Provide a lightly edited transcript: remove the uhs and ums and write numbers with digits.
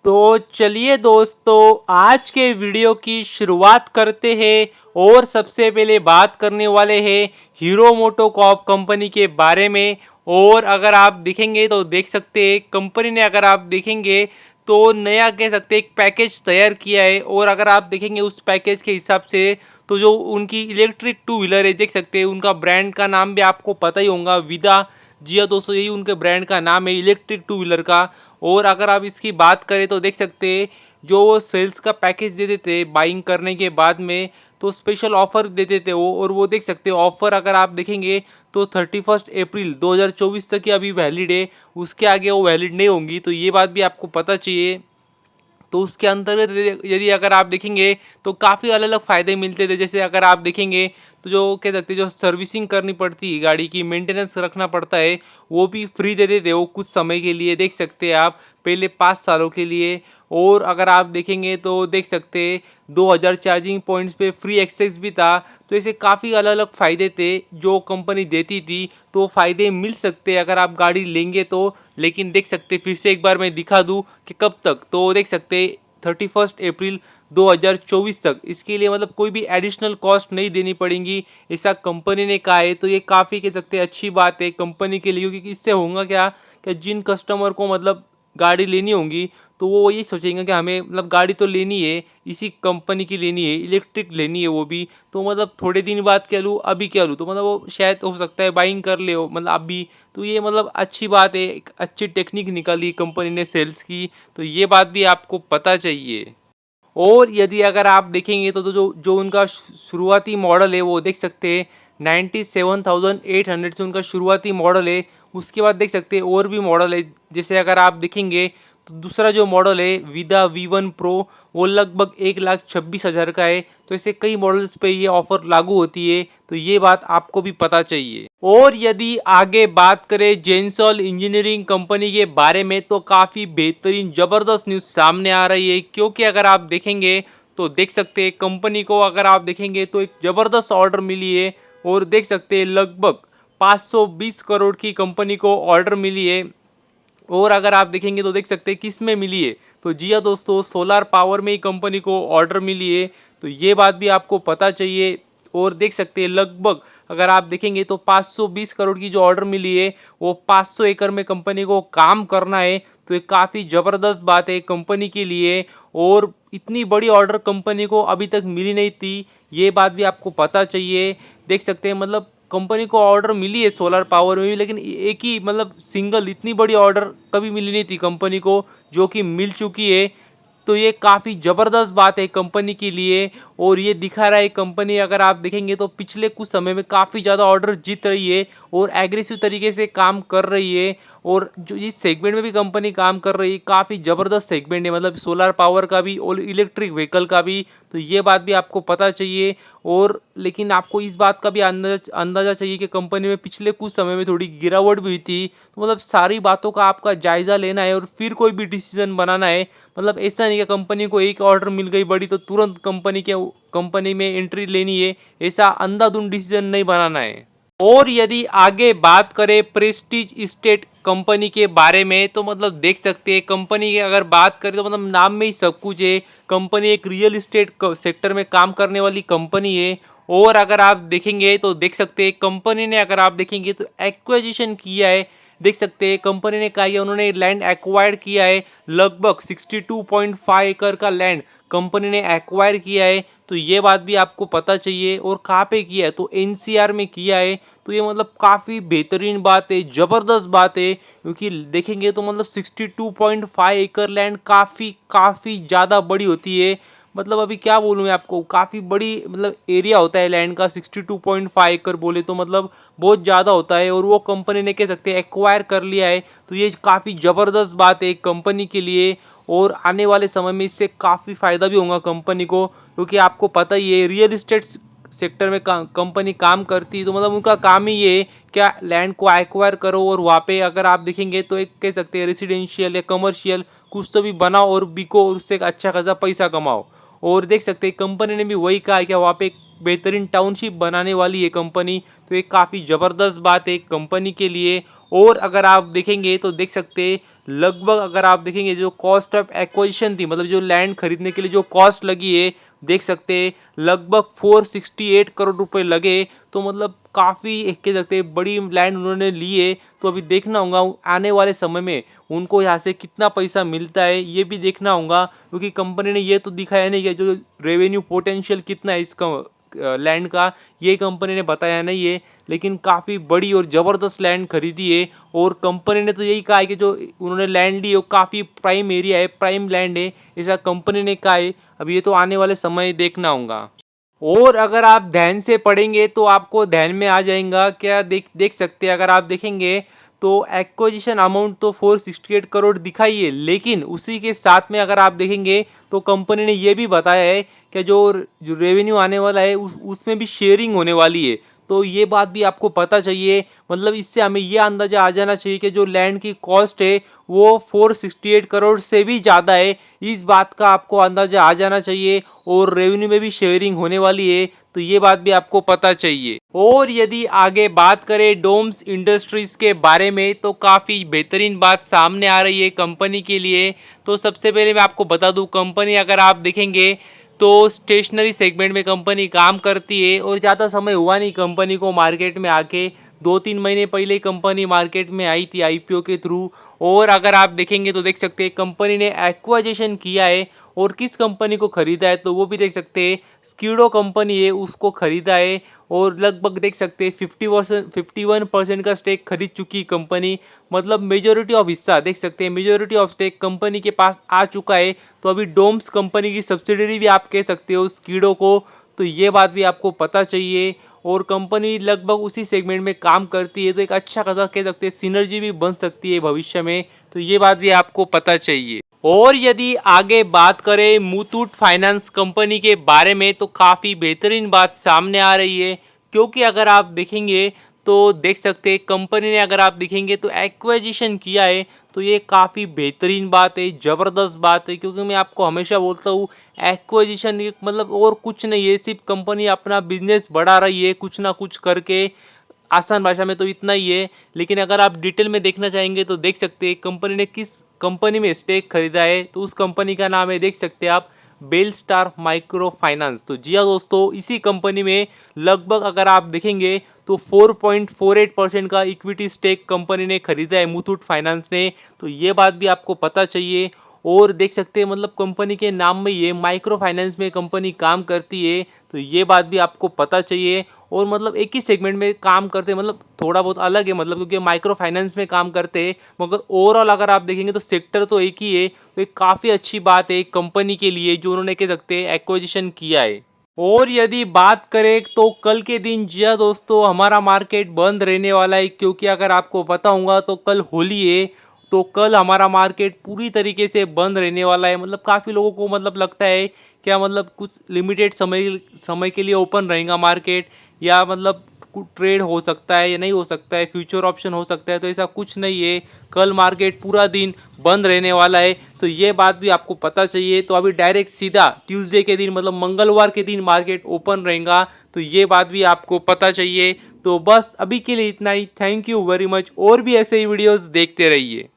तो चलिए दोस्तों, आज के वीडियो की शुरुआत करते हैं और सबसे पहले बात करने वाले हैं हीरो मोटोकॉर्प कंपनी के बारे में। और अगर आप देखेंगे तो देख सकते हैं कंपनी ने, अगर आप देखेंगे तो नया कह सकते हैं एक पैकेज तैयार किया है। और अगर आप देखेंगे उस पैकेज के हिसाब से तो जो उनकी इलेक्ट्रिक टू व्हीलर है, देख सकते हैं उनका ब्रांड का नाम भी आपको पता ही होगा, विदा। जी हाँ दोस्तों, यही उनके ब्रांड का नाम है इलेक्ट्रिक टू व्हीलर का। और अगर आप इसकी बात करें तो देख सकते हैं जो वो सेल्स का पैकेज देते थे बाइंग करने के बाद में, तो स्पेशल ऑफर देते थे वो। और वो देख सकते हैं ऑफर अगर आप देखेंगे तो 31 अप्रैल 2024 तक ही अभी वैलिड है, उसके आगे वो वैलिड नहीं होंगी। तो ये बात भी आपको पता चाहिए। तो उसके अंतर्गत यदि अगर आप देखेंगे तो काफ़ी अलग अलग फ़ायदे मिलते थे। जैसे अगर आप देखेंगे तो जो कह सकते हैं जो सर्विसिंग करनी पड़ती है, गाड़ी की मेंटेनेंस रखना पड़ता है, वो भी फ्री दे देते वो कुछ समय के लिए, देख सकते हैं आप, पहले 5 सालों के लिए। और अगर आप देखेंगे तो देख सकते हैं 2000 चार्जिंग पॉइंट्स पे फ्री एक्सेस भी था। तो ऐसे काफ़ी अलग अलग फ़ायदे थे जो कंपनी देती थी। तो फ़ायदे मिल सकते हैं अगर आप गाड़ी लेंगे तो। लेकिन देख सकते फिर से एक बार मैं दिखा दूं कि कब तक, तो देख सकते 31 अप्रैल 2024 तक इसके लिए मतलब कोई भी एडिशनल कॉस्ट नहीं देनी पड़ेगी, ऐसा कंपनी ने कहा है। तो ये काफ़ी कह सकते हैं अच्छी बात है कंपनी के लिए, क्योंकि इससे होगा क्या कि जिन कस्टमर को मतलब गाड़ी लेनी होगी तो वो ये सोचेंगे कि हमें मतलब गाड़ी तो लेनी है, इसी कंपनी की लेनी है, इलेक्ट्रिक लेनी है वो भी। तो मतलब थोड़े दिन बाद क्या लूँ, अभी क्या लूँ, तो मतलब वो शायद हो सकता है बाइंग कर ले हो मतलब अभी। तो ये मतलब अच्छी बात है, एक अच्छी टेक्निक निकाली कंपनी ने सेल्स की। तो ये बात भी आपको पता चाहिए। और यदि अगर आप देखेंगे तो जो जो उनका शुरुआती मॉडल है वो देख सकते हैं 97,800 से उनका शुरुआती मॉडल है। उसके बाद देख सकते हैं और भी मॉडल है। जैसे अगर आप देखेंगे तो दूसरा जो मॉडल है विदा V1 प्रो, वो लगभग 1,26,000 का है। तो ऐसे कई मॉडल्स पे ये ऑफर लागू होती है। तो ये बात आपको भी पता चाहिए। और यदि आगे बात करें जेंसॉल इंजीनियरिंग कंपनी के बारे में तो काफ़ी बेहतरीन ज़बरदस्त न्यूज़ सामने आ रही है। क्योंकि अगर आप देखेंगे तो देख सकते हैं कंपनी को, अगर आप देखेंगे तो एक ज़बरदस्त ऑर्डर मिली है। और देख सकते हैं लगभग 520 करोड़ की कंपनी को ऑर्डर मिली है। और अगर आप देखेंगे तो देख सकते हैं किस में मिली है, तो जी हाँ दोस्तों, सोलार पावर में ही कंपनी को ऑर्डर मिली है। तो ये बात भी आपको पता चाहिए। और देख सकते हैं लगभग अगर आप देखेंगे तो 520 करोड़ की जो ऑर्डर मिली है वो 500 एकड़ में कंपनी को काम करना है। तो ये काफ़ी ज़बरदस्त बात है कंपनी के लिए। और इतनी बड़ी ऑर्डर कंपनी को अभी तक मिली नहीं थी, ये बात भी आपको पता चाहिए। देख सकते हैं मतलब कंपनी को ऑर्डर मिली है सोलर पावर में भी, लेकिन एक ही मतलब सिंगल इतनी बड़ी ऑर्डर कभी मिली नहीं थी कंपनी को, जो कि मिल चुकी है। तो ये काफ़ी ज़बरदस्त बात है कंपनी के लिए। और ये दिखा रहा है कंपनी, अगर आप देखेंगे तो पिछले कुछ समय में काफ़ी ज़्यादा ऑर्डर जीत रही है और एग्रेसिव तरीके से काम कर रही है। और जो इस सेगमेंट में भी कंपनी काम कर रही है, काफ़ी ज़बरदस्त सेगमेंट है, मतलब सोलर पावर का भी और इलेक्ट्रिक व्हीकल का भी। तो ये बात भी आपको पता चाहिए। और लेकिन आपको इस बात का भी अंदाज़ा चाहिए कि कंपनी में पिछले कुछ समय में थोड़ी गिरावट भी हुई थी। तो मतलब सारी बातों का आपका जायज़ा लेना है और फिर कोई भी डिसीजन बनाना है। मतलब ऐसा नहीं कि कंपनी को एक ऑर्डर मिल गई बड़ी तो तुरंत कंपनी में एंट्री लेनी है, ऐसा अंधाधुंध डिसीजन नहीं बनाना है। और यदि आगे बात करें प्रेस्टीज इस्टेट कंपनी के बारे में तो मतलब देख सकते हैं कंपनी की अगर बात करें तो मतलब नाम में ही सब कुछ है। कंपनी एक रियल इस्टेट सेक्टर में काम करने वाली कंपनी है। और अगर आप देखेंगे तो देख सकते हैं कंपनी ने, अगर आप देखेंगे तो एक्विजिशन किया है। देख सकते हैं कंपनी ने कहा है उन्होंने लैंड एक्वायर किया है, लगभग 62.5 एकड़ का लैंड कंपनी ने एक्वायर किया है। तो ये बात भी आपको पता चाहिए। और कहाँ पे किया है, तो एनसीआर में किया है। तो ये मतलब काफ़ी बेहतरीन बात है, ज़बरदस्त बात है। क्योंकि देखेंगे तो मतलब 62.5 एकड़ लैंड काफ़ी काफ़ी ज़्यादा बड़ी होती है। मतलब अभी क्या बोलूँ मैं आपको, काफ़ी बड़ी मतलब एरिया होता है लैंड का। 62.5 एकड़ बोले तो मतलब बहुत ज़्यादा होता है। और वो कंपनी ने कह सकते हैं एक्वायर कर लिया है। तो ये काफ़ी ज़बरदस्त बात है कंपनी के लिए। और आने वाले समय में इससे काफ़ी फ़ायदा भी होगा कंपनी को, क्योंकि आपको पता ही है रियल इस्टेट सेक्टर में कंपनी काम करती है। तो मतलब उनका काम ही ये है क्या, लैंड को एक्वायर करो और वहाँ पे अगर आप देखेंगे तो एक कह सकते हैं रेसिडेंशियल या कमर्शियल कुछ तो भी बनाओ और बिको और उससे एक अच्छा खासा पैसा कमाओ। और देख सकते हैं कंपनी ने भी वही कहा है कि वहाँ पे एक बेहतरीन टाउनशिप बनाने वाली है कंपनी। तो ये काफ़ी ज़बरदस्त बात है कंपनी के लिए। और अगर आप देखेंगे तो देख सकते हैं लगभग अगर आप देखेंगे जो कॉस्ट ऑफ एक्विजिशन थी, मतलब जो लैंड खरीदने के लिए जो कॉस्ट लगी है, देख सकते हैं लगभग 468 करोड़ रुपए लगे। तो मतलब काफ़ी कह सकते हैं बड़ी लैंड उन्होंने ली है। तो अभी देखना होगा आने वाले समय में उनको यहाँ से कितना पैसा मिलता है, ये भी देखना होगा, क्योंकि कंपनी ने ये तो दिखाया नहीं कि जो रेवेन्यू पोटेंशियल कितना है इसका लैंड का, ये कंपनी ने बताया नहीं है। लेकिन काफ़ी बड़ी और ज़बरदस्त लैंड खरीदी है और कंपनी ने तो यही कहा है कि जो उन्होंने लैंड ली है वो काफ़ी प्राइम एरिया है, प्राइम लैंड है, ऐसा कंपनी ने कहा है। अब ये तो आने वाले समय देखना होगा। और अगर आप ध्यान से पढ़ेंगे तो आपको ध्यान में आ जाएगा, क्या देख देख सकते हैं अगर आप देखेंगे तो एक्विजिशन अमाउंट तो 468 करोड़ दिखाई है, लेकिन उसी के साथ में अगर आप देखेंगे तो कंपनी ने ये भी बताया है कि जो जो रेवेन्यू आने वाला है उसमें भी शेयरिंग होने वाली है। तो ये बात भी आपको पता चाहिए, मतलब इससे हमें ये अंदाजा आ जाना चाहिए कि जो लैंड की कॉस्ट है वो 468 करोड़ से भी ज़्यादा है, इस बात का आपको अंदाजा आ जाना चाहिए। और रेवेन्यू में भी शेयरिंग होने वाली है, तो ये बात भी आपको पता चाहिए। और यदि आगे बात करें डोम्स इंडस्ट्रीज के बारे में तो काफ़ी बेहतरीन बात सामने आ रही है कंपनी के लिए। तो सबसे पहले मैं आपको बता दूं, कंपनी अगर आप देखेंगे तो स्टेशनरी सेगमेंट में कंपनी काम करती है और ज़्यादा समय हुआ नहीं कंपनी को मार्केट में आके, 2-3 महीने पहले कंपनी मार्केट में आई थी आईपीओ के थ्रू। और अगर आप देखेंगे तो देख सकते हैं कंपनी ने एक्वाइजेशन किया है और किस कंपनी को खरीदा है तो वो भी देख सकते हैं, स्कीडो कंपनी है उसको खरीदा है। और लगभग देख सकते हैं 51% का स्टेक खरीद चुकी कंपनी, मतलब मेजोरिटी ऑफ हिस्सा देख सकते हैं, मेजोरिटी ऑफ स्टेक कंपनी के पास आ चुका है। तो अभी डोम्स कंपनी की सब्सिडरी भी आप कह सकते हो स्कीडो को, तो ये बात भी आपको पता चाहिए। और कंपनी लगभग उसी सेगमेंट में काम करती है, तो एक अच्छा खासा कह सकते हैं सिनर्जी भी बन सकती है भविष्य में, तो ये बात भी आपको पता चाहिए। और यदि आगे बात करें मुथूट फाइनेंस कंपनी के बारे में तो काफ़ी बेहतरीन बात सामने आ रही है, क्योंकि अगर आप देखेंगे तो देख सकते हैं कंपनी ने अगर आप देखेंगे तो एक्विजिशन किया है, तो ये काफ़ी बेहतरीन बात है, ज़बरदस्त बात है। क्योंकि मैं आपको हमेशा बोलता हूँ एक्विजिशन मतलब और कुछ नहीं है, सिर्फ कंपनी अपना बिजनेस बढ़ा रही है कुछ ना कुछ करके, आसान भाषा में तो इतना ही है। लेकिन अगर आप डिटेल में देखना चाहेंगे तो देख सकते हैं कंपनी ने किस कंपनी में स्टेक खरीदा है, तो उस कंपनी का नाम है देख सकते हैं आप बेल स्टार माइक्रो फाइनेंस। तो जी हाँ दोस्तों, इसी कंपनी में लगभग अगर आप देखेंगे तो 4.48% का इक्विटी स्टेक कंपनी ने खरीदा है मुथूट फाइनेंस ने, तो ये बात भी आपको पता चाहिए। और देख सकते हैं मतलब कंपनी के नाम में ये माइक्रो फाइनेंस में कंपनी काम करती है, तो ये बात भी आपको पता चाहिए। और मतलब एक ही सेगमेंट में काम करते हैं, मतलब थोड़ा बहुत अलग है, मतलब क्योंकि माइक्रो फाइनेंस में काम करते हैं, मगर ओवरऑल अगर आप देखेंगे तो सेक्टर तो एक ही है। तो एक काफ़ी अच्छी बात है कंपनी के लिए जो उन्होंने कह सकते हैं एक्विजिशन किया है। और यदि बात करें तो कल के दिन जी हाँ दोस्तों, हमारा मार्केट बंद रहने वाला है, क्योंकि अगर आपको पता होगा तो कल होली है। तो कल हमारा मार्केट पूरी तरीके से बंद रहने वाला है। मतलब काफ़ी लोगों को मतलब लगता है क्या मतलब कुछ लिमिटेड समय समय के लिए ओपन रहेगा मार्केट, या मतलब ट्रेड हो सकता है या नहीं हो सकता है, फ्यूचर ऑप्शन हो सकता है, तो ऐसा कुछ नहीं है। कल मार्केट पूरा दिन बंद रहने वाला है, तो ये बात भी आपको पता चाहिए। तो अभी डायरेक्ट सीधा ट्यूसडे के दिन मतलब मंगलवार के दिन मार्केट ओपन रहेगा, तो ये बात भी आपको पता चाहिए। तो बस अभी के लिए इतना ही, थैंक यू वेरी मच। और भी ऐसे ही वीडियोस देखते रहिए।